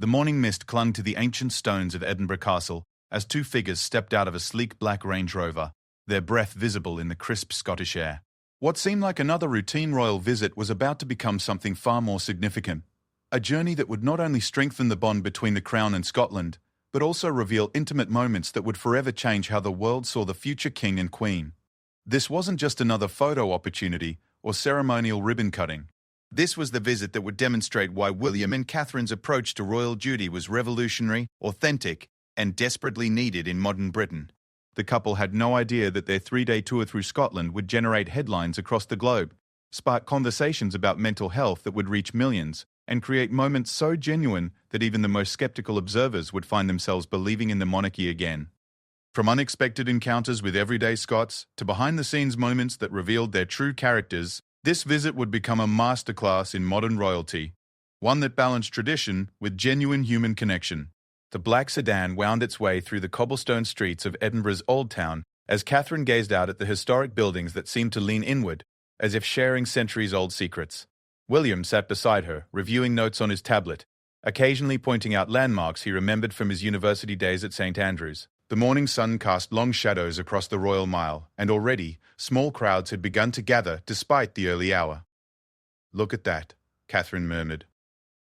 The morning mist clung to the ancient stones of Edinburgh Castle as two figures stepped out of a sleek black Range Rover, their breath visible in the crisp Scottish air. What seemed like another routine royal visit was about to become something far more significant. A journey that would not only strengthen the bond between the Crown and Scotland, but also reveal intimate moments that would forever change how the world saw the future king and queen. This wasn't just another photo opportunity or ceremonial ribbon cutting. This was the visit that would demonstrate why William and Catherine's approach to royal duty was revolutionary, authentic, and desperately needed in modern Britain. The couple had no idea that their 3-day tour through Scotland would generate headlines across the globe, spark conversations about mental health that would reach millions, and create moments so genuine that even the most skeptical observers would find themselves believing in the monarchy again. From unexpected encounters with everyday Scots to behind-the-scenes moments that revealed their true characters, this visit would become a masterclass in modern royalty, one that balanced tradition with genuine human connection. The black sedan wound its way through the cobblestone streets of Edinburgh's Old Town as Catherine gazed out at the historic buildings that seemed to lean inward, as if sharing centuries-old secrets. William sat beside her, reviewing notes on his tablet, occasionally pointing out landmarks he remembered from his university days at St. Andrews. The morning sun cast long shadows across the Royal Mile, and already, small crowds had begun to gather despite the early hour. "Look at that," Catherine murmured,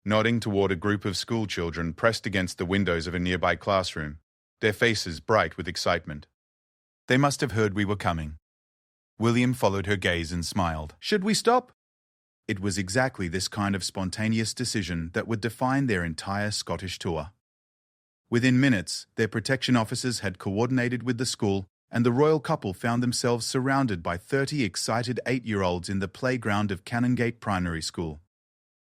nodding toward a group of schoolchildren pressed against the windows of a nearby classroom, their faces bright with excitement. They must have heard we were coming. William followed her gaze and smiled. "Should we stop?" It was exactly this kind of spontaneous decision that would define their entire Scottish tour. Within minutes, their protection officers had coordinated with the school, and the royal couple found themselves surrounded by 30 excited 8-year-olds in the playground of Canongate Primary School.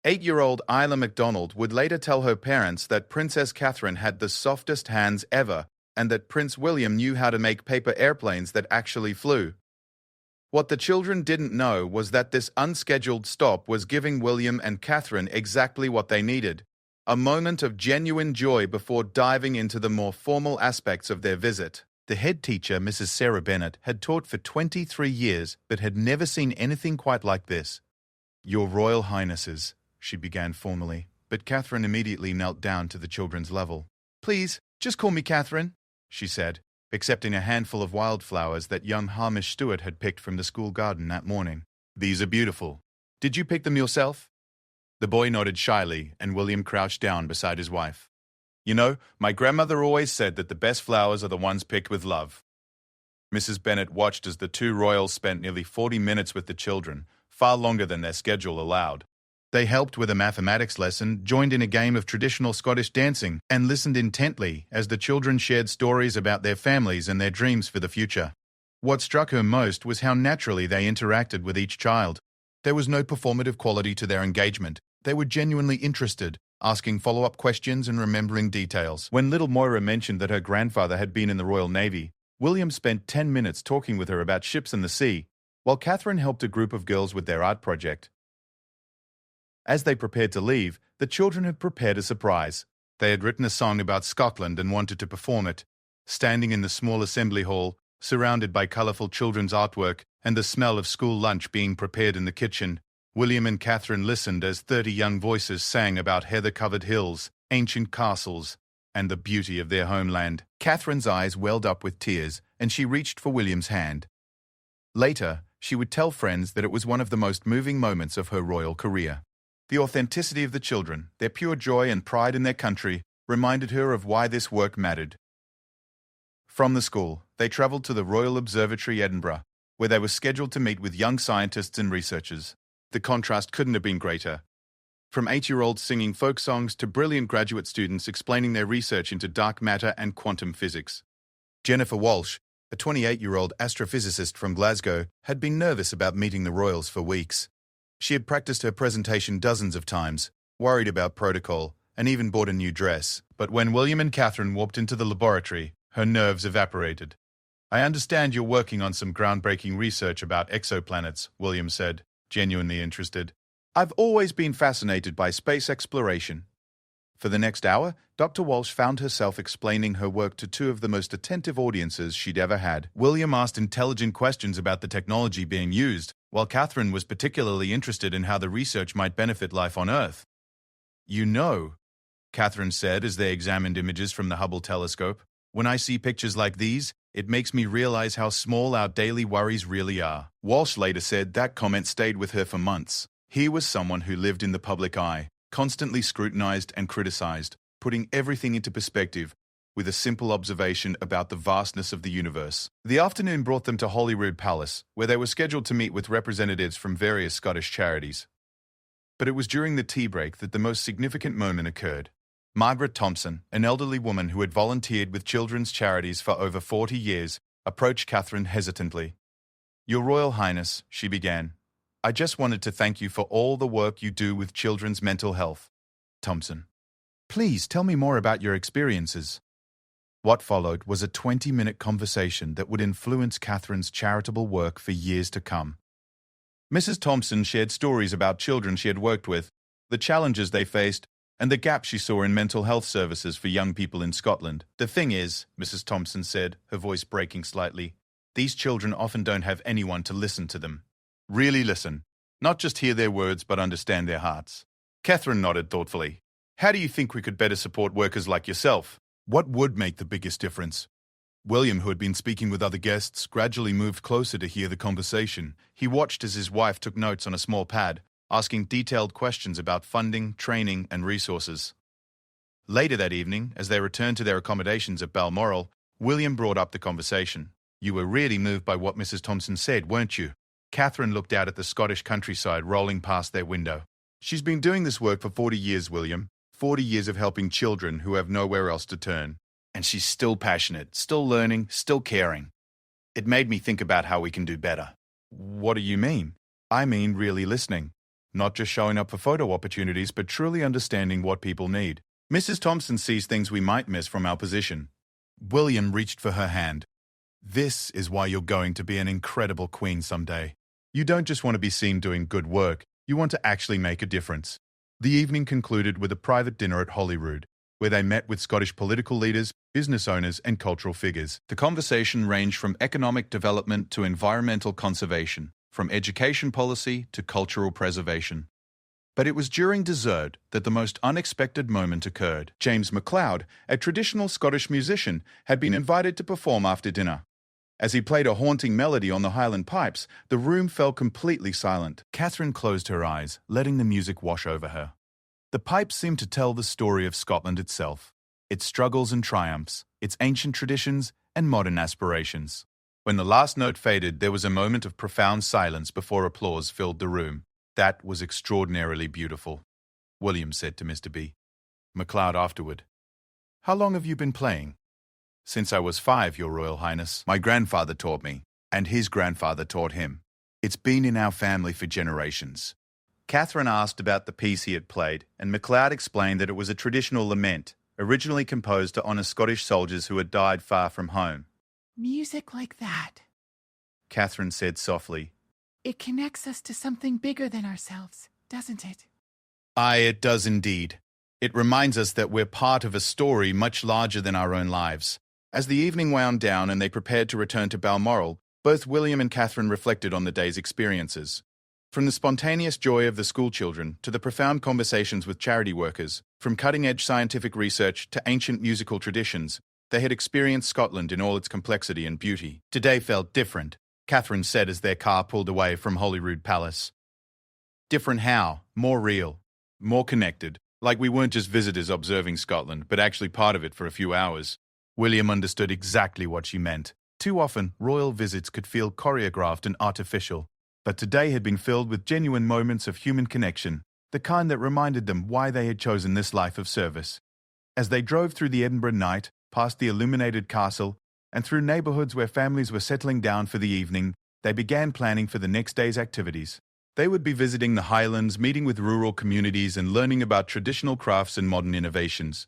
8-year-old Isla MacDonald would later tell her parents that Princess Catherine had the softest hands ever and that Prince William knew how to make paper airplanes that actually flew. What the children didn't know was that this unscheduled stop was giving William and Catherine exactly what they needed, a moment of genuine joy before diving into the more formal aspects of their visit. The head teacher, Mrs. Sarah Bennett, had taught for 23 years but had never seen anything quite like this. "Your Royal Highnesses," she began formally, but Catherine immediately knelt down to the children's level. "Please, just call me Catherine," she said, accepting a handful of wildflowers that young Hamish Stewart had picked from the school garden that morning. "These are beautiful. Did you pick them yourself?" The boy nodded shyly, and William crouched down beside his wife. "You know, my grandmother always said that the best flowers are the ones picked with love." Mrs. Bennett watched as the two royals spent nearly 40 minutes with the children, far longer than their schedule allowed. They helped with a mathematics lesson, joined in a game of traditional Scottish dancing, and listened intently as the children shared stories about their families and their dreams for the future. What struck her most was how naturally they interacted with each child. There was no performative quality to their engagement. They were genuinely interested, asking follow-up questions and remembering details. When little Moira mentioned that her grandfather had been in the Royal Navy, William spent 10 minutes talking with her about ships and the sea, while Catherine helped a group of girls with their art project. As they prepared to leave, the children had prepared a surprise. They had written a song about Scotland and wanted to perform it. Standing in the small assembly hall, surrounded by colourful children's artwork and the smell of school lunch being prepared in the kitchen, William and Catherine listened as 30 young voices sang about heather-covered hills, ancient castles, and the beauty of their homeland. Catherine's eyes welled up with tears, and she reached for William's hand. Later, she would tell friends that it was one of the most moving moments of her royal career. The authenticity of the children, their pure joy and pride in their country, reminded her of why this work mattered. From the school, they travelled to the Royal Observatory, Edinburgh, where they were scheduled to meet with young scientists and researchers. The contrast couldn't have been greater. From 8-year-olds singing folk songs to brilliant graduate students explaining their research into dark matter and quantum physics. Jennifer Walsh, a 28-year-old astrophysicist from Glasgow, had been nervous about meeting the royals for weeks. She had practiced her presentation dozens of times, worried about protocol, and even bought a new dress. But when William and Catherine walked into the laboratory, her nerves evaporated. "I understand you're working on some groundbreaking research about exoplanets," William said, genuinely interested. "I've always been fascinated by space exploration." For the next hour, Dr. Walsh found herself explaining her work to two of the most attentive audiences she'd ever had. William asked intelligent questions about the technology being used, while Catherine was particularly interested in how the research might benefit life on Earth. "You know," Catherine said as they examined images from the Hubble telescope. When I see pictures like these, it makes me realize how small our daily worries really are. Walsh later said that comment stayed with her for months. He was someone who lived in the public eye, constantly scrutinized and criticized, putting everything into perspective with a simple observation about the vastness of the universe. The afternoon brought them to Holyrood Palace, where they were scheduled to meet with representatives from various Scottish charities. But it was during the tea break that the most significant moment occurred. Margaret Thompson, an elderly woman who had volunteered with children's charities for over 40 years, approached Catherine hesitantly. "Your Royal Highness," she began, "I just wanted to thank you for all the work you do with children's mental health." Thompson: "Please tell me more about your experiences." What followed was a 20-minute conversation that would influence Catherine's charitable work for years to come. Mrs. Thompson shared stories about children she had worked with, the challenges they faced, and the gap she saw in mental health services for young people in Scotland. "The thing is," Mrs. Thompson said, her voice breaking slightly, "these children often don't have anyone to listen to them. Really listen. Not just hear their words, but understand their hearts." Catherine nodded thoughtfully. "How do you think we could better support workers like yourself? What would make the biggest difference?" William, who had been speaking with other guests, gradually moved closer to hear the conversation. He watched as his wife took notes on a small pad, asking detailed questions about funding, training, and resources. Later that evening, as they returned to their accommodations at Balmoral, William brought up the conversation. "You were really moved by what Mrs. Thompson said, weren't you?" Catherine looked out at the Scottish countryside rolling past their window. "She's been doing this work for 40 years, William. 40 years of helping children who have nowhere else to turn. And she's still passionate, still learning, still caring. It made me think about how we can do better." "What do you mean?" "I mean really listening. Not just showing up for photo opportunities, but truly understanding what people need. Mrs. Thompson sees things we might miss from our position." William reached for her hand. "This is why you're going to be an incredible queen someday. You don't just want to be seen doing good work, you want to actually make a difference." The evening concluded with a private dinner at Holyrood, where they met with Scottish political leaders, business owners, and cultural figures. The conversation ranged from economic development to environmental conservation, from education policy to cultural preservation. But it was during dessert that the most unexpected moment occurred. James MacLeod, a traditional Scottish musician, had been invited to perform after dinner. As he played a haunting melody on the Highland pipes, the room fell completely silent. Catherine closed her eyes, letting the music wash over her. The pipes seemed to tell the story of Scotland itself, its struggles and triumphs, its ancient traditions and modern aspirations. When the last note faded, there was a moment of profound silence before applause filled the room. "That was extraordinarily beautiful," William said to Mr. B. MacLeod afterward. "How long have you been playing?" "Since I was 5, Your Royal Highness. My grandfather taught me, and his grandfather taught him. It's been in our family for generations." Catherine asked about the piece he had played, and MacLeod explained that it was a traditional lament, originally composed to honour Scottish soldiers who had died far from home. "Music like that," Catherine said softly. "It connects us to something bigger than ourselves, doesn't it?" "Aye, it does indeed. It reminds us that we're part of a story much larger than our own lives." As the evening wound down and they prepared to return to Balmoral, both William and Catherine reflected on the day's experiences. From the spontaneous joy of the schoolchildren to the profound conversations with charity workers, from cutting-edge scientific research to ancient musical traditions, they had experienced Scotland in all its complexity and beauty. Today felt different, Catherine said as their car pulled away from Holyrood Palace. "Different how? More real. More connected. Like we weren't just visitors observing Scotland, but actually part of it for a few hours." William understood exactly what she meant. Too often, royal visits could feel choreographed and artificial, but today had been filled with genuine moments of human connection, the kind that reminded them why they had chosen this life of service. As they drove through the Edinburgh night, past the illuminated castle, and through neighbourhoods where families were settling down for the evening, they began planning for the next day's activities. They would be visiting the Highlands, meeting with rural communities, and learning about traditional crafts and modern innovations.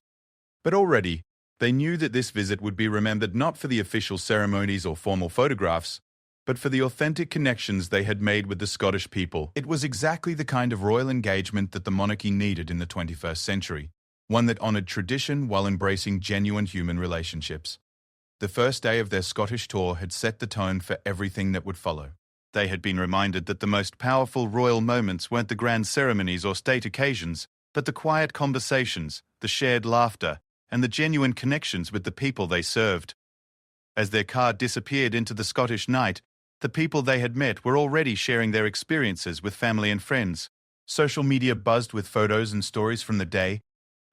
But already, they knew that this visit would be remembered not for the official ceremonies or formal photographs, but for the authentic connections they had made with the Scottish people. It was exactly the kind of royal engagement that the monarchy needed in the 21st century, one that honoured tradition while embracing genuine human relationships. The first day of their Scottish tour had set the tone for everything that would follow. They had been reminded that the most powerful royal moments weren't the grand ceremonies or state occasions, but the quiet conversations, the shared laughter, and the genuine connections with the people they served. As their car disappeared into the Scottish night, the people they had met were already sharing their experiences with family and friends. Social media buzzed with photos and stories from the day,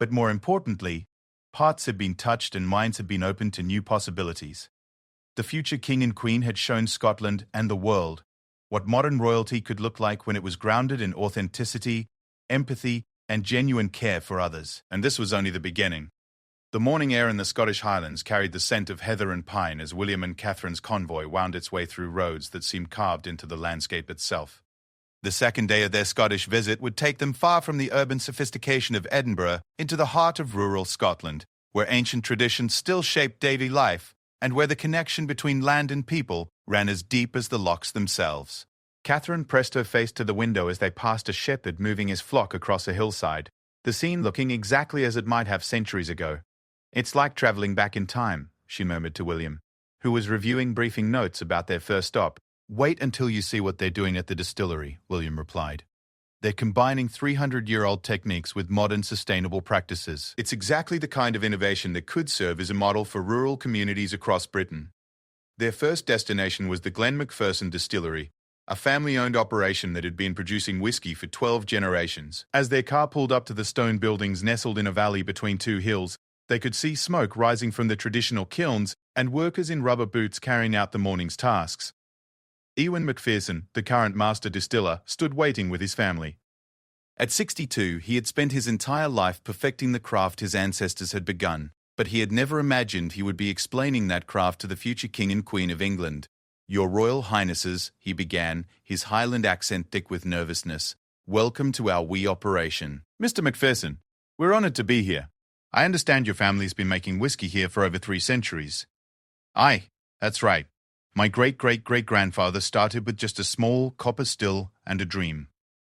but more importantly, hearts had been touched and minds had been opened to new possibilities. The future king and queen had shown Scotland and the world what modern royalty could look like when it was grounded in authenticity, empathy, and genuine care for others. And this was only the beginning. The morning air in the Scottish Highlands carried the scent of heather and pine as William and Catherine's convoy wound its way through roads that seemed carved into the landscape itself. The second day of their Scottish visit would take them far from the urban sophistication of Edinburgh into the heart of rural Scotland, where ancient traditions still shaped daily life and where the connection between land and people ran as deep as the lochs themselves. Catherine pressed her face to the window as they passed a shepherd moving his flock across a hillside, the scene looking exactly as it might have centuries ago. "It's like travelling back in time," she murmured to William, who was reviewing briefing notes about their first stop. "Wait until you see what they're doing at the distillery," William replied. "They're combining 300-year-old techniques with modern sustainable practices. It's exactly the kind of innovation that could serve as a model for rural communities across Britain." Their first destination was the Glen Macpherson Distillery, a family-owned operation that had been producing whiskey for 12 generations. As their car pulled up to the stone buildings nestled in a valley between two hills, they could see smoke rising from the traditional kilns and workers in rubber boots carrying out the morning's tasks. Ewan Macpherson, the current master distiller, stood waiting with his family. At 62, he had spent his entire life perfecting the craft his ancestors had begun, but he had never imagined he would be explaining that craft to the future King and Queen of England. "Your Royal Highnesses," he began, his Highland accent thick with nervousness, "welcome to our wee operation." "Mr. Macpherson, we're honoured to be here. I understand your family's been making whiskey here for over 3 centuries. Aye, that's right. My great-great-great-grandfather started with just a small copper still and a dream.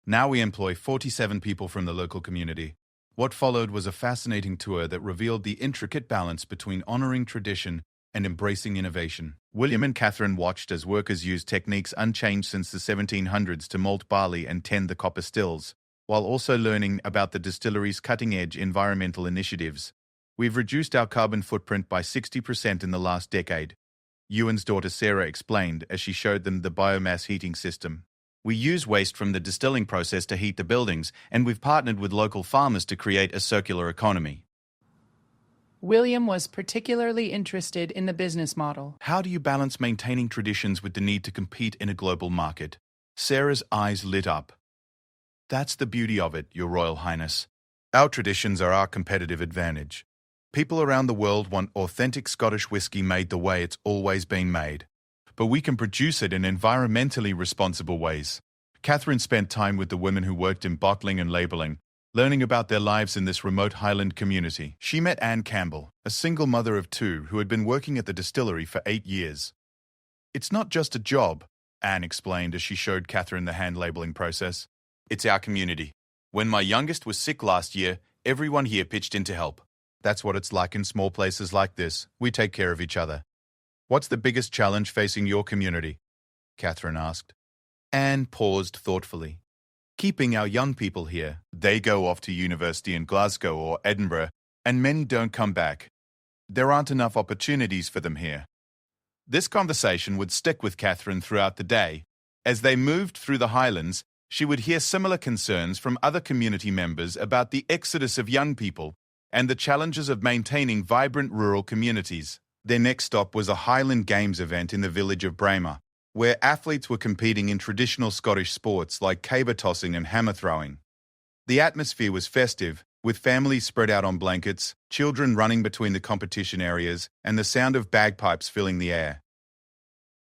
Now we employ 47 people from the local community." What followed was a fascinating tour that revealed the intricate balance between honouring tradition and embracing innovation. William and Catherine watched as workers used techniques unchanged since the 1700s to malt barley and tend the copper stills, while also learning about the distillery's cutting-edge environmental initiatives. "We've reduced our carbon footprint by 60% in the last decade," Ewan's daughter Sarah explained as she showed them the biomass heating system. "We use waste from the distilling process to heat the buildings, and we've partnered with local farmers to create a circular economy." William was particularly interested in the business model. "How do you balance maintaining traditions with the need to compete in a global market?" Sarah's eyes lit up. "That's the beauty of it, Your Royal Highness. Our traditions are our competitive advantage. People around the world want authentic Scottish whiskey made the way it's always been made. But we can produce it in environmentally responsible ways." Catherine spent time with the women who worked in bottling and labelling, learning about their lives in this remote Highland community. She met Anne Campbell, a single mother of 2 who had been working at the distillery for 8 years. "It's not just a job," Anne explained as she showed Catherine the hand labelling process. "It's our community. When my youngest was sick last year, everyone here pitched in to help. That's what it's like in small places like this. We take care of each other." "What's the biggest challenge facing your community?" Catherine asked. Anne paused thoughtfully. "Keeping our young people here. They go off to university in Glasgow or Edinburgh, and many don't come back. There aren't enough opportunities for them here." This conversation would stick with Catherine throughout the day. As they moved through the Highlands, she would hear similar concerns from other community members about the exodus of young people and the challenges of maintaining vibrant rural communities. Their next stop was a Highland Games event in the village of Braemar, where athletes were competing in traditional Scottish sports like caber tossing and hammer throwing. The atmosphere was festive, with families spread out on blankets, children running between the competition areas, and the sound of bagpipes filling the air.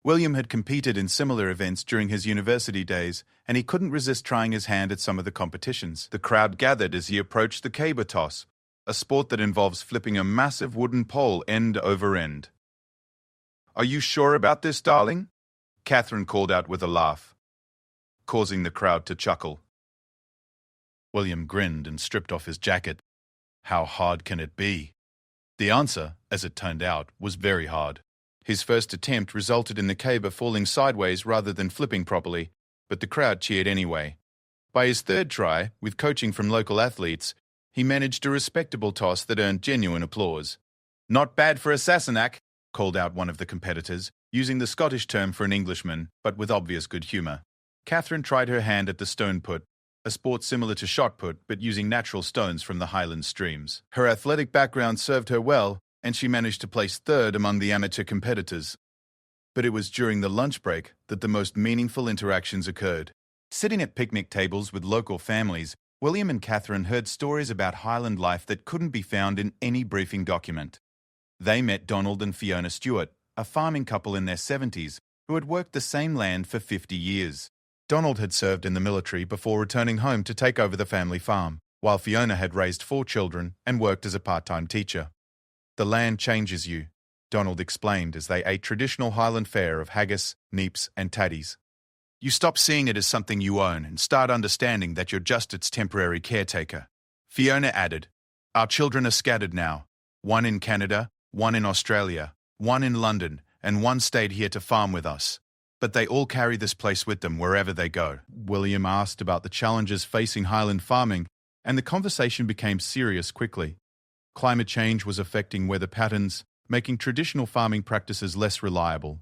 William had competed in similar events during his university days, and he couldn't resist trying his hand at some of the competitions. The crowd gathered as he approached the caber toss, a sport that involves flipping a massive wooden pole end over end. "Are you sure about this, darling?" Catherine called out with a laugh, causing the crowd to chuckle. William grinned and stripped off his jacket. How hard can it be? The answer, as it turned out, was very hard. His first attempt resulted in the caber falling sideways rather than flipping properly, but the crowd cheered anyway. By his third try, with coaching from local athletes, he managed a respectable toss that earned genuine applause. "Not bad for a Sassenach," called out one of the competitors, using the Scottish term for an Englishman, but with obvious good humour. Catherine tried her hand at the stone put, a sport similar to shot put but using natural stones from the Highland streams. Her athletic background served her well, and she managed to place third among the amateur competitors. But it was during the lunch break that the most meaningful interactions occurred. Sitting at picnic tables with local families, William and Catherine heard stories about Highland life that couldn't be found in any briefing document. They met Donald and Fiona Stewart, a farming couple in their 70s who had worked the same land for 50 years. Donald had served in the military before returning home to take over the family farm, while Fiona had raised 4 children and worked as a part-time teacher. "The land changes you," Donald explained as they ate traditional Highland fare of haggis, neeps and tatties. "You stop seeing it as something you own and start understanding that you're just its temporary caretaker." Fiona added, "Our children are scattered now, one in Canada, one in Australia, one in London, and one stayed here to farm with us. But they all carry this place with them wherever they go." William asked about the challenges facing Highland farming, and the conversation became serious quickly. Climate change was affecting weather patterns, making traditional farming practices less reliable.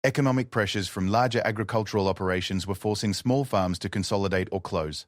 Economic pressures from larger agricultural operations were forcing small farms to consolidate or close.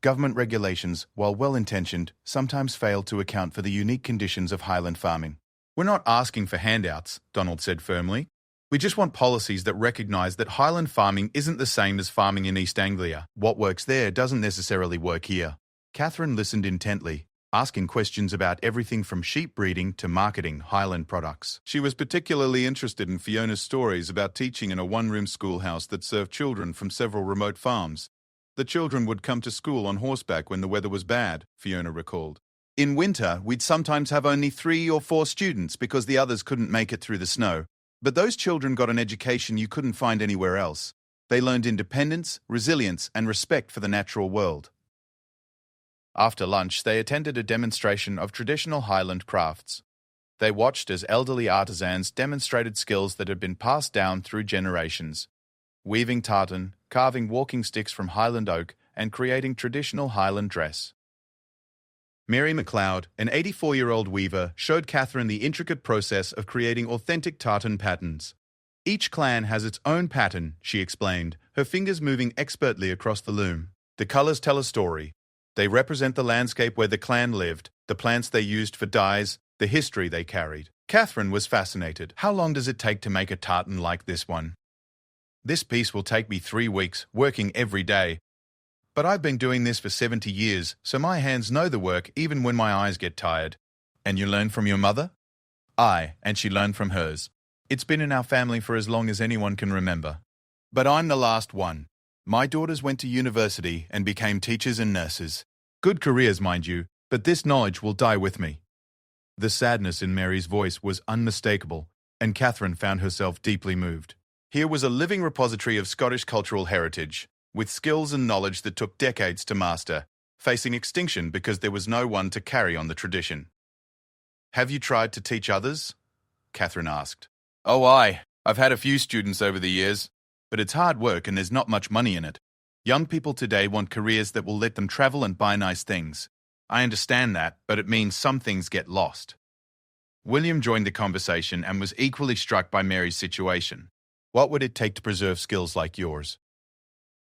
Government regulations, while well-intentioned, sometimes failed to account for the unique conditions of Highland farming. "We're not asking for handouts," Donald said firmly. "We just want policies that recognise that Highland farming isn't the same as farming in East Anglia. What works there doesn't necessarily work here." Catherine listened intently, asking questions about everything from sheep breeding to marketing Highland products. She was particularly interested in Fiona's stories about teaching in a one-room schoolhouse that served children from several remote farms. The children would come to school on horseback when the weather was bad, Fiona recalled. "In winter, we'd sometimes have only 3 or 4 students because the others couldn't make it through the snow. But those children got an education you couldn't find anywhere else. They learned independence, resilience, and respect for the natural world." After lunch, they attended a demonstration of traditional Highland crafts. They watched as elderly artisans demonstrated skills that had been passed down through generations: weaving tartan, carving walking sticks from Highland oak, and creating traditional Highland dress. Mary MacLeod, an 84-year-old weaver, showed Catherine the intricate process of creating authentic tartan patterns. "Each clan has its own pattern," she explained, her fingers moving expertly across the loom. "The colours tell a story. They represent the landscape where the clan lived, the plants they used for dyes, the history they carried." Catherine was fascinated. "How long does it take to make a tartan like this one?" "This piece will take me 3 weeks, working every day. But I've been doing this for 70 years, so my hands know the work even when my eyes get tired." "And you learned from your mother?" "Aye, and she learned from hers. It's been in our family for as long as anyone can remember. But I'm the last one. My daughters went to university and became teachers and nurses. Good careers, mind you, but this knowledge will die with me." The sadness in Mary's voice was unmistakable, and Catherine found herself deeply moved. Here was a living repository of Scottish cultural heritage, with skills and knowledge that took decades to master, facing extinction because there was no one to carry on the tradition. "Have you tried to teach others?" Catherine asked. "Oh, aye. I've had a few students over the years, but it's hard work and there's not much money in it. Young people today want careers that will let them travel and buy nice things. I understand that, but it means some things get lost." William joined the conversation and was equally struck by Mary's situation. "What would it take to preserve skills like yours?"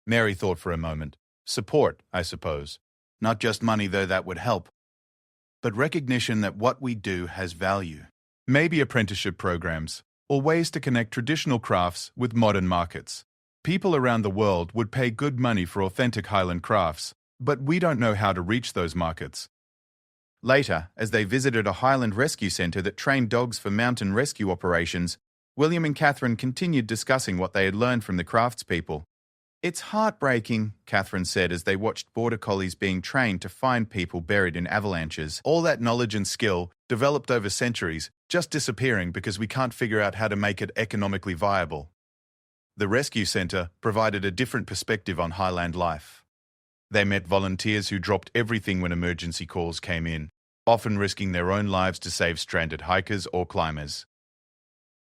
Mary thought for a moment. "Support, I suppose. Not just money, though that would help. But recognition that what we do has value. Maybe apprenticeship programs, or ways to connect traditional crafts with modern markets. People around the world would pay good money for authentic Highland crafts, but we don't know how to reach those markets." Later, as they visited a Highland rescue centre that trained dogs for mountain rescue operations, William and Catherine continued discussing what they had learned from the craftspeople. "It's heartbreaking," Catherine said as they watched border collies being trained to find people buried in avalanches. "All that knowledge and skill, developed over centuries, just disappearing because we can't figure out how to make it economically viable." The rescue centre provided a different perspective on Highland life. They met volunteers who dropped everything when emergency calls came in, often risking their own lives to save stranded hikers or climbers.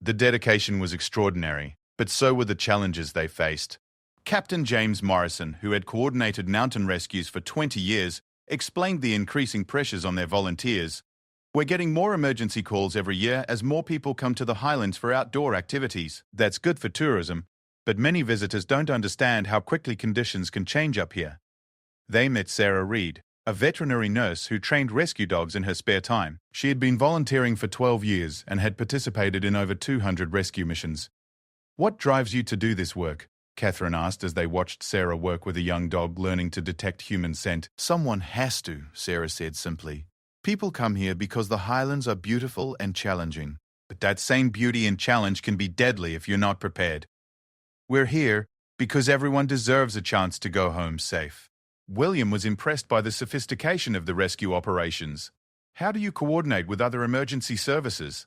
The dedication was extraordinary, but so were the challenges they faced. Captain James Morrison, who had coordinated mountain rescues for 20 years, explained the increasing pressures on their volunteers. We're getting more emergency calls every year as more people come to the highlands for outdoor activities. That's good for tourism, but many visitors don't understand how quickly conditions can change up here. They met Sarah Reed, a veterinary nurse who trained rescue dogs in her spare time. She had been volunteering for 12 years and had participated in over 200 rescue missions. "What drives you to do this work?" Catherine asked as they watched Sarah work with a young dog learning to detect human scent. "Someone has to," Sarah said simply. "People come here because the highlands are beautiful and challenging. But that same beauty and challenge can be deadly if you're not prepared. We're here because everyone deserves a chance to go home safe." William was impressed by the sophistication of the rescue operations. "How do you coordinate with other emergency services?"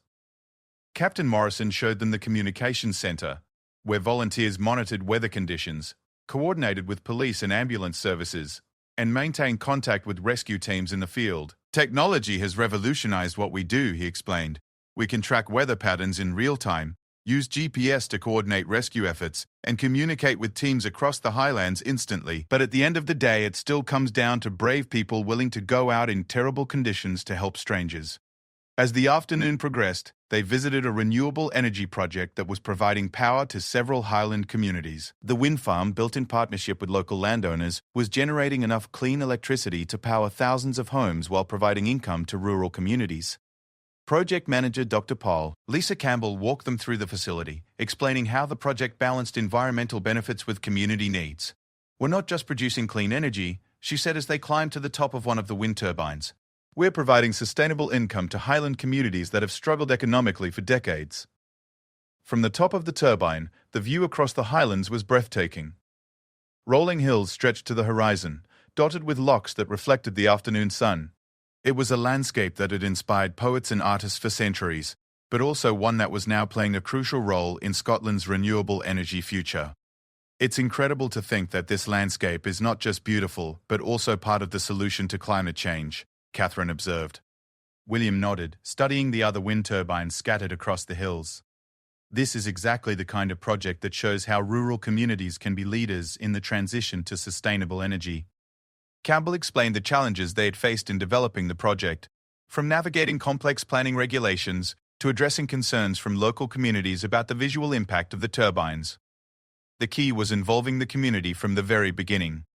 Captain Morrison showed them the communications center, where volunteers monitored weather conditions, coordinated with police and ambulance services, and maintained contact with rescue teams in the field. "Technology has revolutionized what we do," he explained. "We can track weather patterns in real time, use GPS to coordinate rescue efforts, and communicate with teams across the highlands instantly. But at the end of the day, it still comes down to brave people willing to go out in terrible conditions to help strangers." As the afternoon progressed, they visited a renewable energy project that was providing power to several highland communities. The wind farm, built in partnership with local landowners, was generating enough clean electricity to power thousands of homes while providing income to rural communities. Project manager Dr. Paul, Lisa Campbell, walked them through the facility, explaining how the project balanced environmental benefits with community needs. "We're not just producing clean energy," she said as they climbed to the top of one of the wind turbines. "We're providing sustainable income to highland communities that have struggled economically for decades." From the top of the turbine, the view across the highlands was breathtaking. Rolling hills stretched to the horizon, dotted with lochs that reflected the afternoon sun. It was a landscape that had inspired poets and artists for centuries, but also one that was now playing a crucial role in Scotland's renewable energy future. "It's incredible to think that this landscape is not just beautiful, but also part of the solution to climate change," Catherine observed. William nodded, studying the other wind turbines scattered across the hills. "This is exactly the kind of project that shows how rural communities can be leaders in the transition to sustainable energy." Campbell explained the challenges they had faced in developing the project, from navigating complex planning regulations to addressing concerns from local communities about the visual impact of the turbines. "The key was involving the community from the very beginning,"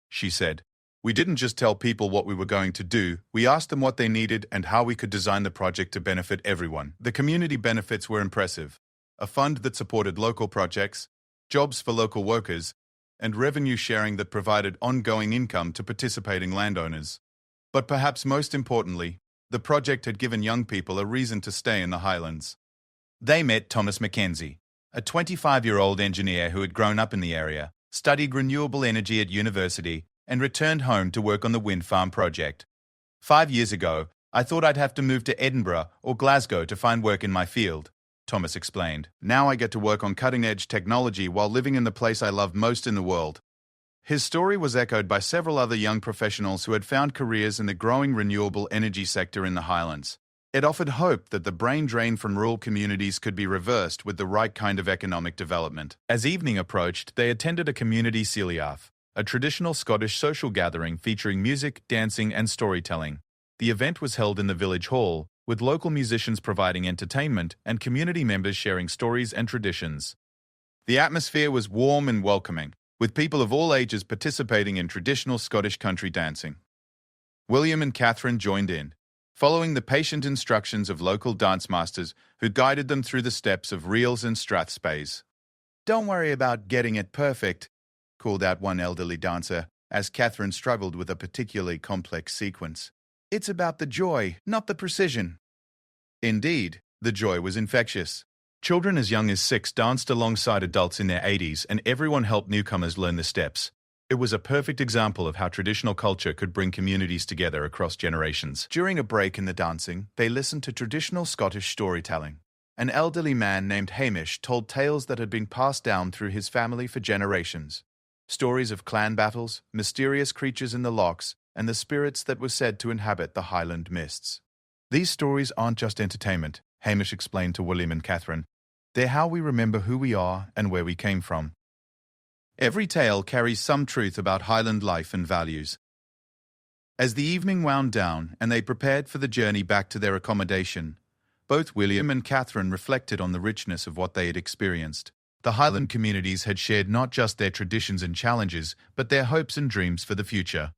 she said. "We didn't just tell people what we were going to do, we asked them what they needed and how we could design the project to benefit everyone." The community benefits were impressive. A fund that supported local projects, jobs for local workers, and revenue sharing that provided ongoing income to participating landowners. But perhaps most importantly, the project had given young people a reason to stay in the highlands. They met Thomas Mackenzie, a 25-year-old engineer who had grown up in the area, studied renewable energy at university, and returned home to work on the wind farm project. "5 years ago, I thought I'd have to move to Edinburgh or Glasgow to find work in my field," Thomas explained. "Now I get to work on cutting-edge technology while living in the place I love most in the world." His story was echoed by several other young professionals who had found careers in the growing renewable energy sector in the Highlands. It offered hope that the brain drain from rural communities could be reversed with the right kind of economic development. As evening approached, they attended a community Celiath, a traditional Scottish social gathering featuring music, dancing, and storytelling. The event was held in the village hall, with local musicians providing entertainment and community members sharing stories and traditions. The atmosphere was warm and welcoming, with people of all ages participating in traditional Scottish country dancing. William and Catherine joined in, following the patient instructions of local dance masters who guided them through the steps of reels and strathspeys. "Don't worry about getting it perfect," called out one elderly dancer, as Catherine struggled with a particularly complex sequence. "It's about the joy, not the precision." Indeed, the joy was infectious. Children as young as 6 danced alongside adults in their 80s, and everyone helped newcomers learn the steps. It was a perfect example of how traditional culture could bring communities together across generations. During a break in the dancing, they listened to traditional Scottish storytelling. An elderly man named Hamish told tales that had been passed down through his family for generations. Stories of clan battles, mysterious creatures in the lochs, and the spirits that were said to inhabit the Highland mists. "These stories aren't just entertainment," Hamish explained to William and Catherine. "They're how we remember who we are and where we came from." Every tale carries some truth about Highland life and values. As the evening wound down and they prepared for the journey back to their accommodation, both William and Catherine reflected on the richness of what they had experienced. The Highland communities had shared not just their traditions and challenges, but their hopes and dreams for the future.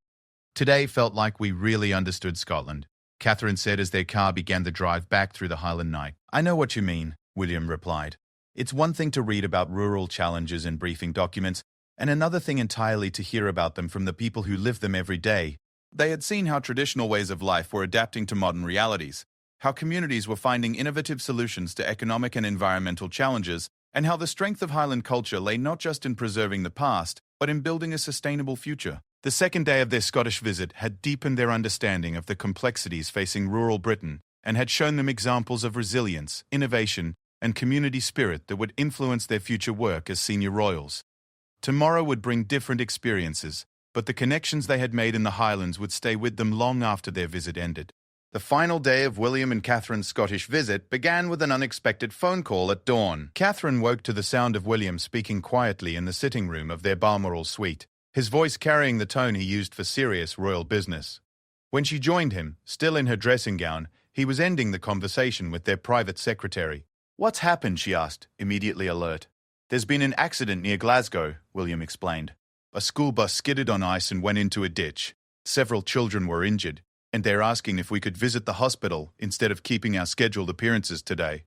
Today felt like we really understood Scotland, Catherine said as their car began the drive back through the Highland night. I know what you mean, William replied. It's one thing to read about rural challenges in briefing documents, and another thing entirely to hear about them from the people who live them every day. They had seen how traditional ways of life were adapting to modern realities, how communities were finding innovative solutions to economic and environmental challenges, and how the strength of Highland culture lay not just in preserving the past, but in building a sustainable future. The second day of their Scottish visit had deepened their understanding of the complexities facing rural Britain and had shown them examples of resilience, innovation, and community spirit that would influence their future work as senior royals. Tomorrow would bring different experiences, but the connections they had made in the Highlands would stay with them long after their visit ended. The final day of William and Catherine's Scottish visit began with an unexpected phone call at dawn. Catherine woke to the sound of William speaking quietly in the sitting room of their Balmoral suite, his voice carrying the tone he used for serious royal business. When she joined him, still in her dressing gown, he was ending the conversation with their private secretary. What's happened? She asked, immediately alert. There's been an accident near Glasgow, William explained. A school bus skidded on ice and went into a ditch. Several children were injured, and they're asking if we could visit the hospital instead of keeping our scheduled appearances today.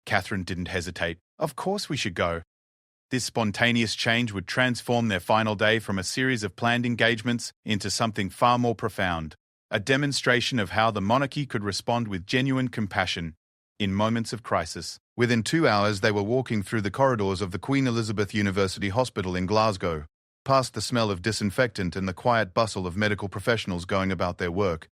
Catherine didn't hesitate. Of course we should go. This spontaneous change would transform their final day from a series of planned engagements into something far more profound, a demonstration of how the monarchy could respond with genuine compassion in moments of crisis. Within 2 hours, they were walking through the corridors of the Queen Elizabeth University Hospital in Glasgow, past the smell of disinfectant and the quiet bustle of medical professionals going about their work.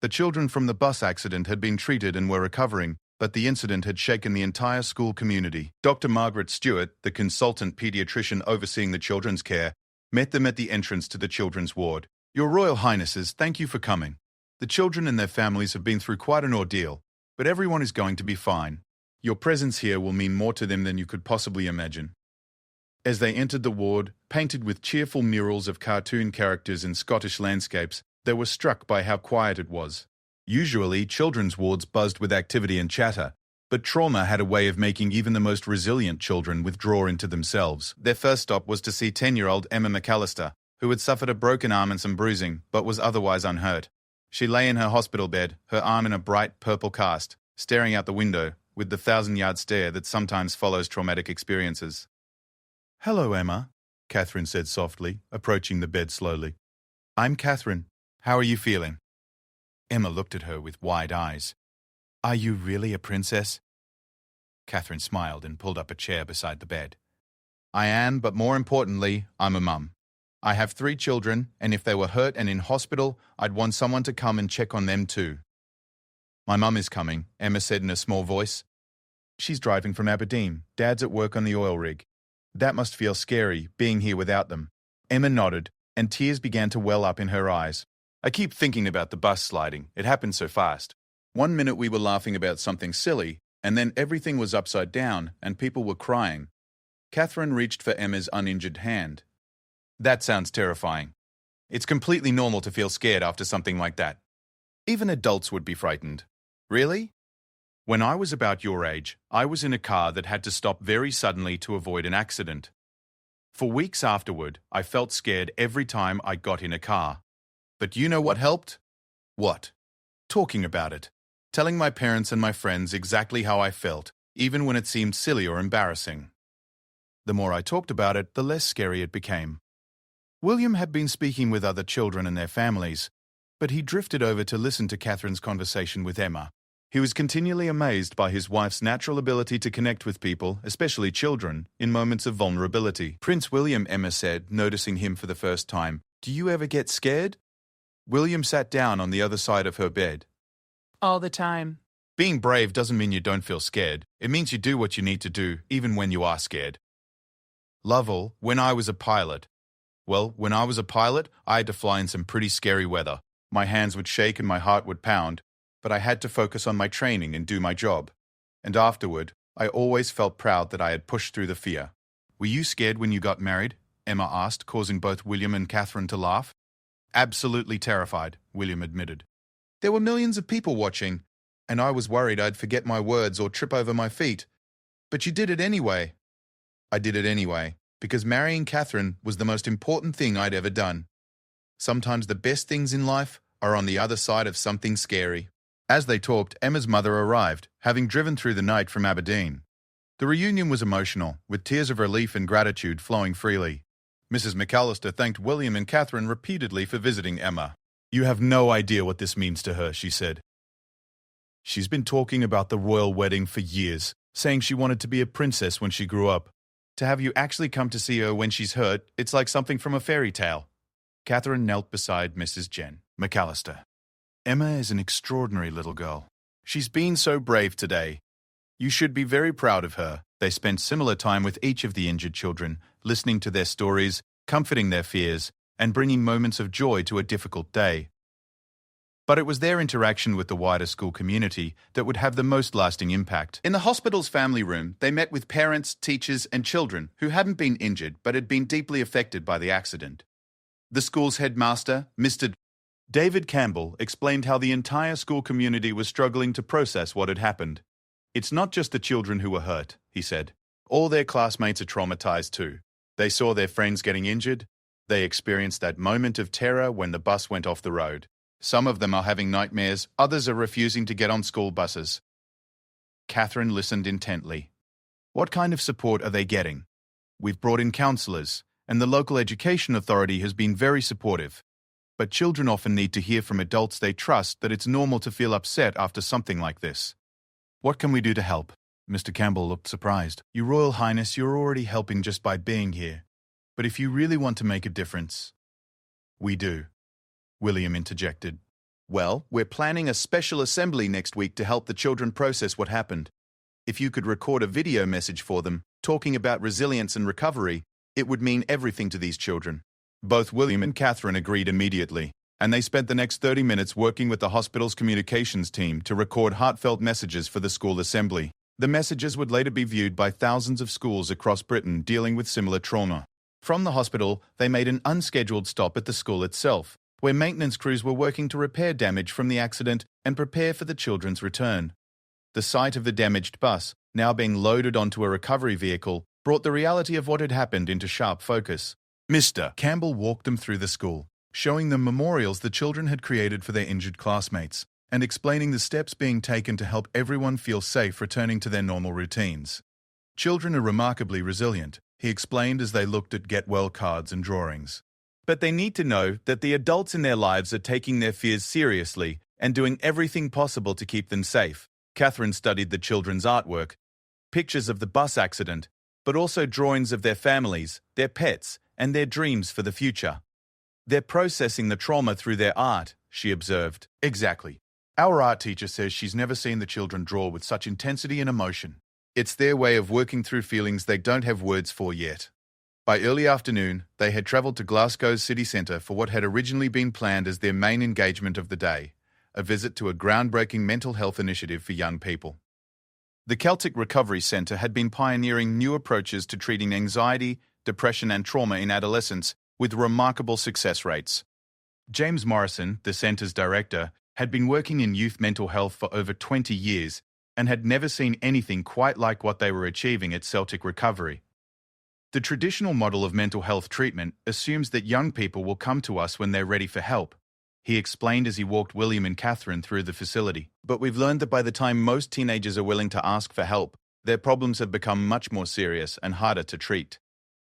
The children from the bus accident had been treated and were recovering, but the incident had shaken the entire school community. Dr. Margaret Stewart, the consultant pediatrician overseeing the children's care, met them at the entrance to the children's ward. Your Royal Highnesses, thank you for coming. The children and their families have been through quite an ordeal, but everyone is going to be fine. Your presence here will mean more to them than you could possibly imagine. As they entered the ward, painted with cheerful murals of cartoon characters in Scottish landscapes, they were struck by how quiet it was. Usually, children's wards buzzed with activity and chatter, but trauma had a way of making even the most resilient children withdraw into themselves. Their first stop was to see 10-year-old Emma McAllister, who had suffered a broken arm and some bruising, but was otherwise unhurt. She lay in her hospital bed, her arm in a bright purple cast, staring out the window, with the 1,000-yard stare that sometimes follows traumatic experiences. Hello, Emma, Catherine said softly, approaching the bed slowly. I'm Catherine. How are you feeling? Emma looked at her with wide eyes. Are you really a princess? Catherine smiled and pulled up a chair beside the bed. I am, but more importantly, I'm a mum. I have 3 children, and if they were hurt and in hospital, I'd want someone to come and check on them too. My mum is coming, Emma said in a small voice. She's driving from Aberdeen. Dad's at work on the oil rig. That must feel scary, being here without them. Emma nodded, and tears began to well up in her eyes. I keep thinking about the bus sliding. It happened so fast. One minute we were laughing about something silly, and then everything was upside down, and people were crying. Catherine reached for Emma's uninjured hand. That sounds terrifying. It's completely normal to feel scared after something like that. Even adults would be frightened. Really? When I was about your age, I was in a car that had to stop very suddenly to avoid an accident. For weeks afterward, I felt scared every time I got in a car. But you know what helped? What? Talking about it. Telling my parents and my friends exactly how I felt, even when it seemed silly or embarrassing. The more I talked about it, the less scary it became. William had been speaking with other children and their families, but he drifted over to listen to Catherine's conversation with Emma. He was continually amazed by his wife's natural ability to connect with people, especially children, in moments of vulnerability. Prince William, Emma said, noticing him for the first time, do you ever get scared? William sat down on the other side of her bed. All the time. Being brave doesn't mean you don't feel scared. It means you do what you need to do, even when you are scared. Lovell, when I was a pilot. Well, when I was a pilot, I had to fly in some pretty scary weather. My hands would shake and my heart would pound, but I had to focus on my training and do my job. And afterward, I always felt proud that I had pushed through the fear. Were you scared when you got married? Emma asked, causing both William and Catherine to laugh. Absolutely terrified, William admitted. There were millions of people watching, and I was worried I'd forget my words or trip over my feet. But you did it anyway. I did it anyway, because marrying Catherine was the most important thing I'd ever done. Sometimes the best things in life are on the other side of something scary. As they talked, Emma's mother arrived, having driven through the night from Aberdeen. The reunion was emotional, with tears of relief and gratitude flowing freely. Mrs. McAllister thanked William and Catherine repeatedly for visiting Emma. You have no idea what this means to her, she said. She's been talking about the royal wedding for years, saying she wanted to be a princess when she grew up. To have you actually come to see her when she's hurt, it's like something from a fairy tale. Catherine knelt beside Mrs. Jen McAllister. Emma is an extraordinary little girl. She's been so brave today. You should be very proud of her. They spent similar time with each of the injured children, listening to their stories, comforting their fears, and bringing moments of joy to a difficult day. But it was their interaction with the wider school community that would have the most lasting impact. In the hospital's family room, they met with parents, teachers, and children who hadn't been injured but had been deeply affected by the accident. The school's headmaster, Mr. David Campbell, explained how the entire school community was struggling to process what had happened. It's not just the children who were hurt, he said. All their classmates are traumatized too. They saw their friends getting injured. They experienced that moment of terror when the bus went off the road. Some of them are having nightmares, others are refusing to get on school buses. Catherine listened intently. What kind of support are they getting? We've brought in counselors, and the local education authority has been very supportive. But children often need to hear from adults they trust that it's normal to feel upset after something like this. What can we do to help? Mr. Campbell looked surprised. Your Royal Highness, you're already helping just by being here. But if you really want to make a difference... We do, William interjected. Well, we're planning a special assembly next week to help the children process what happened. If you could record a video message for them, talking about resilience and recovery, it would mean everything to these children. Both William and Catherine agreed immediately, and they spent the next 30 minutes working with the hospital's communications team to record heartfelt messages for the school assembly. The messages would later be viewed by thousands of schools across Britain dealing with similar trauma. From the hospital, they made an unscheduled stop at the school itself, where maintenance crews were working to repair damage from the accident and prepare for the children's return. The sight of the damaged bus, now being loaded onto a recovery vehicle, brought the reality of what had happened into sharp focus. Mr. Campbell walked them through the school, showing them memorials the children had created for their injured classmates, and explaining the steps being taken to help everyone feel safe returning to their normal routines. Children are remarkably resilient, he explained as they looked at get-well cards and drawings. But they need to know that the adults in their lives are taking their fears seriously and doing everything possible to keep them safe. Catherine studied the children's artwork, pictures of the bus accident, but also drawings of their families, their pets, and their dreams for the future. They're processing the trauma through their art, she observed. Exactly. Our art teacher says she's never seen the children draw with such intensity and emotion. It's their way of working through feelings they don't have words for yet. By early afternoon, they had travelled to Glasgow's city centre for what had originally been planned as their main engagement of the day, a visit to a groundbreaking mental health initiative for young people. The Celtic Recovery Centre had been pioneering new approaches to treating anxiety, depression and trauma in adolescents with remarkable success rates. James Morrison, the centre's director, had been working in youth mental health for over 20 years and had never seen anything quite like what they were achieving at Celtic Recovery. The traditional model of mental health treatment assumes that young people will come to us when they're ready for help, he explained as he walked William and Catherine through the facility. But we've learned that by the time most teenagers are willing to ask for help, their problems have become much more serious and harder to treat.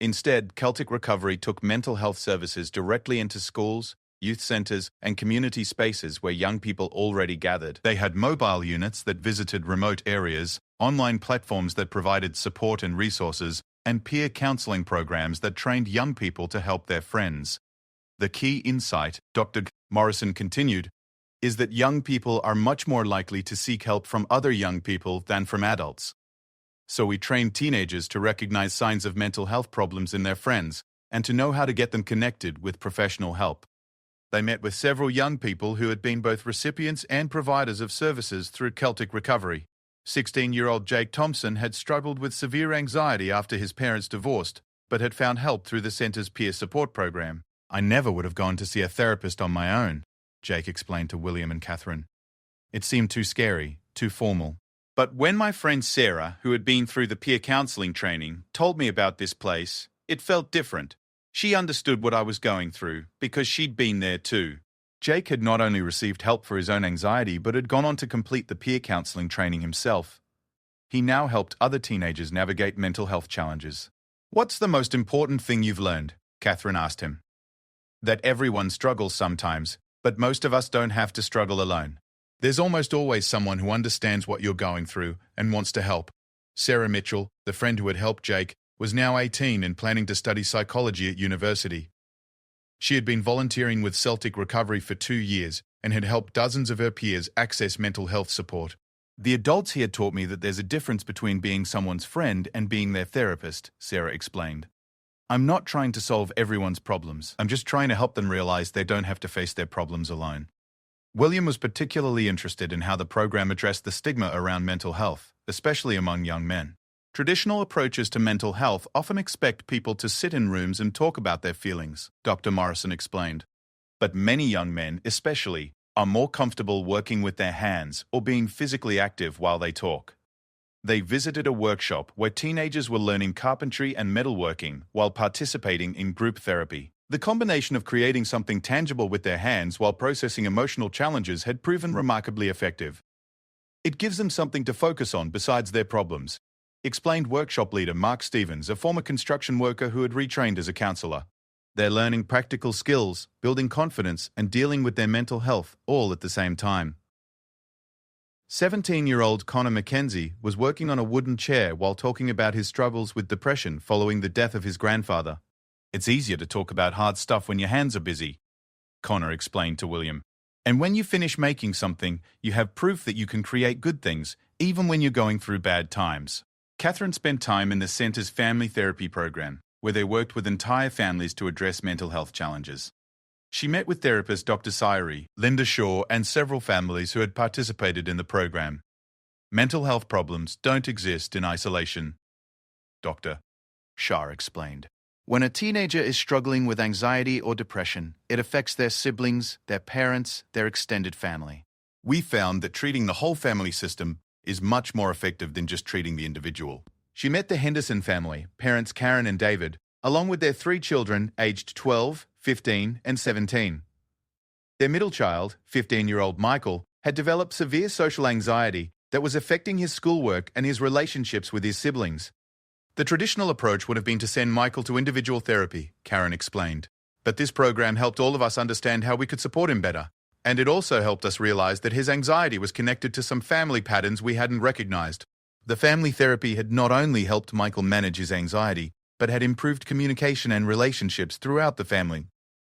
Instead, Celtic Recovery took mental health services directly into schools, youth centres, and community spaces where young people already gathered. They had mobile units that visited remote areas, online platforms that provided support and resources, and peer counselling programs that trained young people to help their friends. The key insight, Dr. Morrison continued, is that young people are much more likely to seek help from other young people than from adults. So we trained teenagers to recognize signs of mental health problems in their friends and to know how to get them connected with professional help. They met with several young people who had been both recipients and providers of services through Celtic Recovery. 16-year-old Jake Thompson had struggled with severe anxiety after his parents divorced, but had found help through the center's peer support program. I never would have gone to see a therapist on my own, Jake explained to William and Catherine. It seemed too scary, too formal. But when my friend Sarah, who had been through the peer counseling training, told me about this place, it felt different. She understood what I was going through, because she'd been there too. Jake had not only received help for his own anxiety, but had gone on to complete the peer counseling training himself. He now helped other teenagers navigate mental health challenges. "What's the most important thing you've learned?" Catherine asked him. "That everyone struggles sometimes, but most of us don't have to struggle alone. There's almost always someone who understands what you're going through and wants to help." Sarah Mitchell, the friend who had helped Jake, was now 18 and planning to study psychology at university. She had been volunteering with Celtic Recovery for 2 years and had helped dozens of her peers access mental health support. "The adults here taught me that there's a difference between being someone's friend and being their therapist," Sarah explained. "I'm not trying to solve everyone's problems. I'm just trying to help them realize they don't have to face their problems alone." William was particularly interested in how the program addressed the stigma around mental health, especially among young men. Traditional approaches to mental health often expect people to sit in rooms and talk about their feelings, Dr. Morrison explained. But many young men, especially, are more comfortable working with their hands or being physically active while they talk. They visited a workshop where teenagers were learning carpentry and metalworking while participating in group therapy. The combination of creating something tangible with their hands while processing emotional challenges had proven remarkably effective. "It gives them something to focus on besides their problems," explained workshop leader Mark Stevens, a former construction worker who had retrained as a counselor. "They're learning practical skills, building confidence, and dealing with their mental health all at the same time." 17-year-old Connor McKenzie was working on a wooden chair while talking about his struggles with depression following the death of his grandfather. "It's easier to talk about hard stuff when your hands are busy," Connor explained to William. "And when you finish making something, you have proof that you can create good things, even when you're going through bad times." Catherine spent time in the center's family therapy program, where they worked with entire families to address mental health challenges. She met with therapist Dr. Syrie, Linda Shaw, and several families who had participated in the program. "Mental health problems don't exist in isolation," Dr. Shaw explained. "When a teenager is struggling with anxiety or depression, it affects their siblings, their parents, their extended family. We found that treating the whole family system is much more effective than just treating the individual." She met the Henderson family, parents Karen and David, along with their 3 children aged 12, 15, and 17. Their middle child, 15-year-old Michael, had developed severe social anxiety that was affecting his schoolwork and his relationships with his siblings. "The traditional approach would have been to send Michael to individual therapy," Karen explained. "But this program helped all of us understand how we could support him better. And it also helped us realize that his anxiety was connected to some family patterns we hadn't recognized." The family therapy had not only helped Michael manage his anxiety, but had improved communication and relationships throughout the family.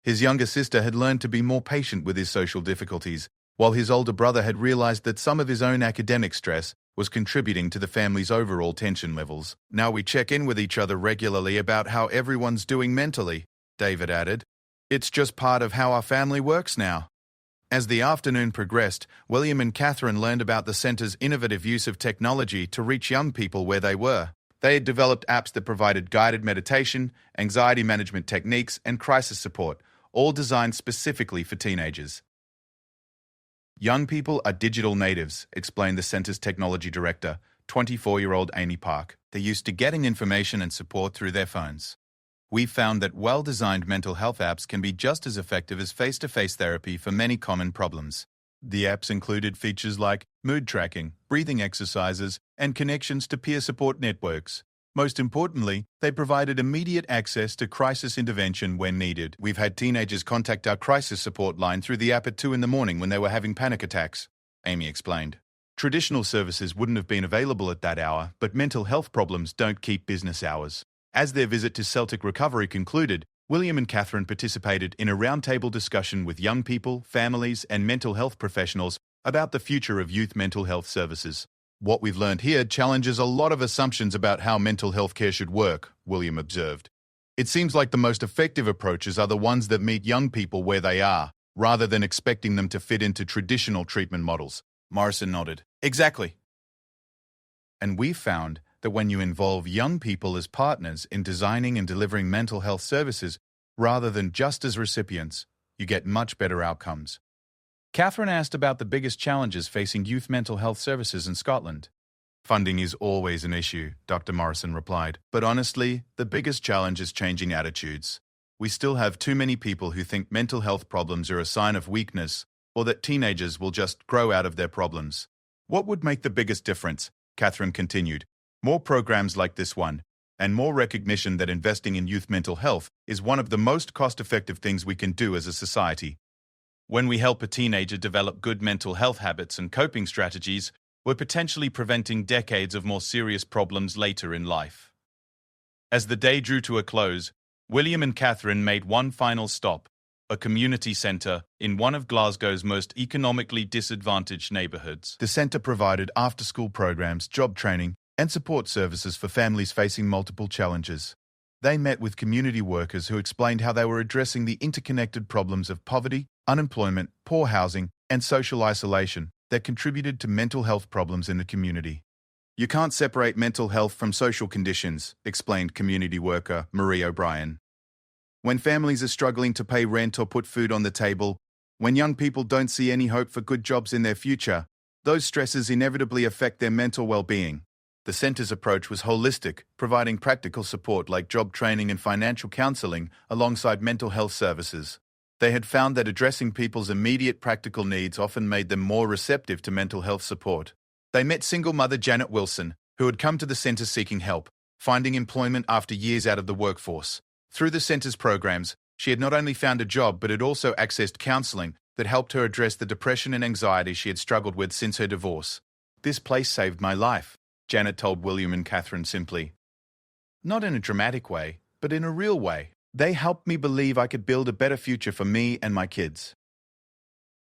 His younger sister had learned to be more patient with his social difficulties, while his older brother had realized that some of his own academic stress was contributing to the family's overall tension levels. "Now we check in with each other regularly about how everyone's doing mentally," David added. "It's just part of how our family works now." As the afternoon progressed, William and Catherine learned about the center's innovative use of technology to reach young people where they were. They had developed apps that provided guided meditation, anxiety management techniques, and crisis support, all designed specifically for teenagers. "Young people are digital natives," explained the center's technology director, 24-year-old Amy Park. "They're used to getting information and support through their phones. We found that well-designed mental health apps can be just as effective as face-to-face therapy for many common problems." The apps included features like mood tracking, breathing exercises, and connections to peer support networks. Most importantly, they provided immediate access to crisis intervention when needed. "We've had teenagers contact our crisis support line through the app at 2 in the morning when they were having panic attacks," Amy explained. Traditional services wouldn't have been available at that hour, but mental health problems don't keep business hours. As their visit to Celtic Recovery concluded, William and Catherine participated in a roundtable discussion with young people, families, and mental health professionals about the future of youth mental health services. "What we've learned here challenges a lot of assumptions about how mental health care should work," William observed. "It seems like the most effective approaches are the ones that meet young people where they are, rather than expecting them to fit into traditional treatment models." Morrison nodded. "Exactly. And we found that when you involve young people as partners in designing and delivering mental health services rather than just as recipients, you get much better outcomes. Catherine asked about the biggest challenges facing youth mental health services in Scotland. Funding is always an issue, Dr. Morrison replied. But honestly, the biggest challenge is changing attitudes. We still have too many people who think mental health problems are a sign of weakness or that teenagers will just grow out of their problems. What would make the biggest difference? Catherine continued. More programs like this one, and more recognition that investing in youth mental health is one of the most cost-effective things we can do as a society. When we help a teenager develop good mental health habits and coping strategies, we're potentially preventing decades of more serious problems later in life. As the day drew to a close, William and Catherine made one final stop, a community centre in one of Glasgow's most economically disadvantaged neighbourhoods. The centre provided after-school programs, job training, and support services for families facing multiple challenges. They met with community workers who explained how they were addressing the interconnected problems of poverty, unemployment, poor housing, and social isolation that contributed to mental health problems in the community. You can't separate mental health from social conditions, explained community worker Marie O'Brien. When families are struggling to pay rent or put food on the table, when young people don't see any hope for good jobs in their future, those stresses inevitably affect their mental well-being. The centre's approach was holistic, providing practical support like job training and financial counselling alongside mental health services. They had found that addressing people's immediate practical needs often made them more receptive to mental health support. They met single mother Janet Wilson, who had come to the centre seeking help, finding employment after years out of the workforce. Through the centre's programs, she had not only found a job but had also accessed counselling that helped her address the depression and anxiety she had struggled with since her divorce. "This place saved my life," Janet told William and Catherine simply. "Not in a dramatic way, but in a real way. They helped me believe I could build a better future for me and my kids."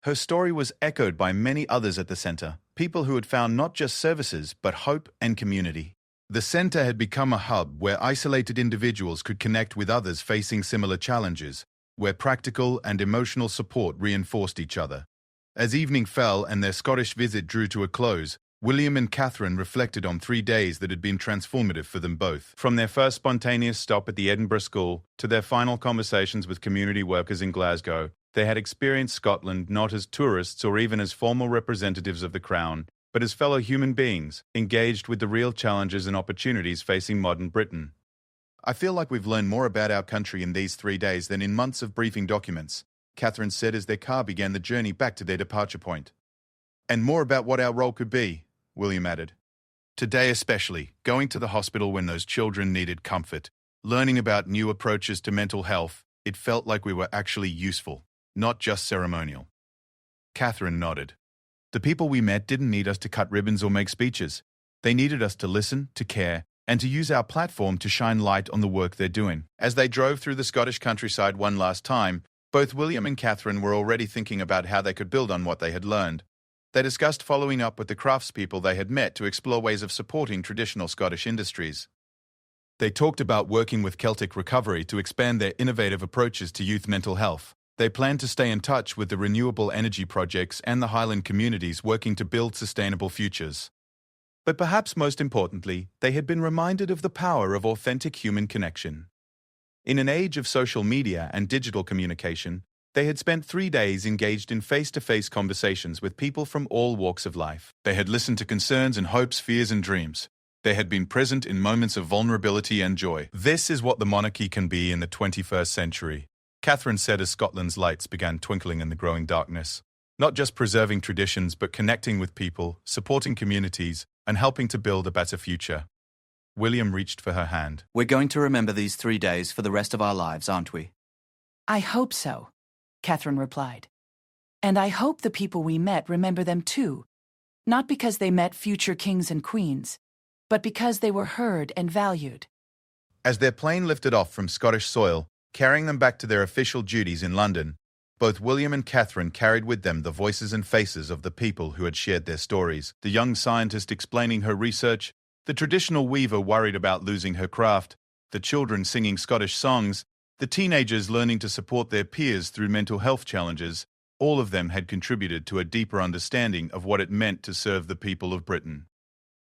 Her story was echoed by many others at the centre, people who had found not just services, but hope and community. The centre had become a hub where isolated individuals could connect with others facing similar challenges, where practical and emotional support reinforced each other. As evening fell and their Scottish visit drew to a close, William and Catherine reflected on 3 days that had been transformative for them both. From their first spontaneous stop at the Edinburgh School to their final conversations with community workers in Glasgow, they had experienced Scotland not as tourists or even as formal representatives of the Crown, but as fellow human beings, engaged with the real challenges and opportunities facing modern Britain. "I feel like we've learned more about our country in these 3 days than in months of briefing documents," Catherine said as their car began the journey back to their departure point. "And more about what our role could be," William added. "Today especially, going to the hospital when those children needed comfort, learning about new approaches to mental health, it felt like we were actually useful, not just ceremonial." Catherine nodded. "The people we met didn't need us to cut ribbons or make speeches. They needed us to listen, to care, and to use our platform to shine light on the work they're doing." As they drove through the Scottish countryside one last time, both William and Catherine were already thinking about how they could build on what they had learned. They discussed following up with the craftspeople they had met to explore ways of supporting traditional Scottish industries. They talked about working with Celtic Recovery to expand their innovative approaches to youth mental health. They planned to stay in touch with the renewable energy projects and the Highland communities working to build sustainable futures. But perhaps most importantly, they had been reminded of the power of authentic human connection. In an age of social media and digital communication, they had spent 3 days engaged in face-to-face conversations with people from all walks of life. They had listened to concerns and hopes, fears and dreams. They had been present in moments of vulnerability and joy. "This is what the monarchy can be in the 21st century," Catherine said as Scotland's lights began twinkling in the growing darkness. "Not just preserving traditions, but connecting with people, supporting communities, and helping to build a better future." William reached for her hand. "We're going to remember these 3 days for the rest of our lives, aren't we?" "I hope so," Catherine replied. "And I hope the people we met remember them too, not because they met future kings and queens, but because they were heard and valued." As their plane lifted off from Scottish soil, carrying them back to their official duties in London, both William and Catherine carried with them the voices and faces of the people who had shared their stories. The young scientist explaining her research, the traditional weaver worried about losing her craft, the children singing Scottish songs, the teenagers learning to support their peers through mental health challenges, all of them had contributed to a deeper understanding of what it meant to serve the people of Britain.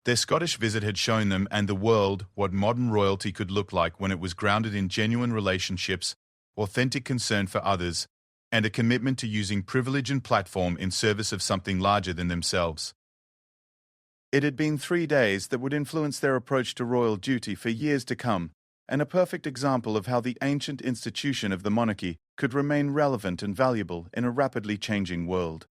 Their Scottish visit had shown them and the world what modern royalty could look like when it was grounded in genuine relationships, authentic concern for others, and a commitment to using privilege and platform in service of something larger than themselves. It had been 3 days that would influence their approach to royal duty for years to come, and a perfect example of how the ancient institution of the monarchy could remain relevant and valuable in a rapidly changing world.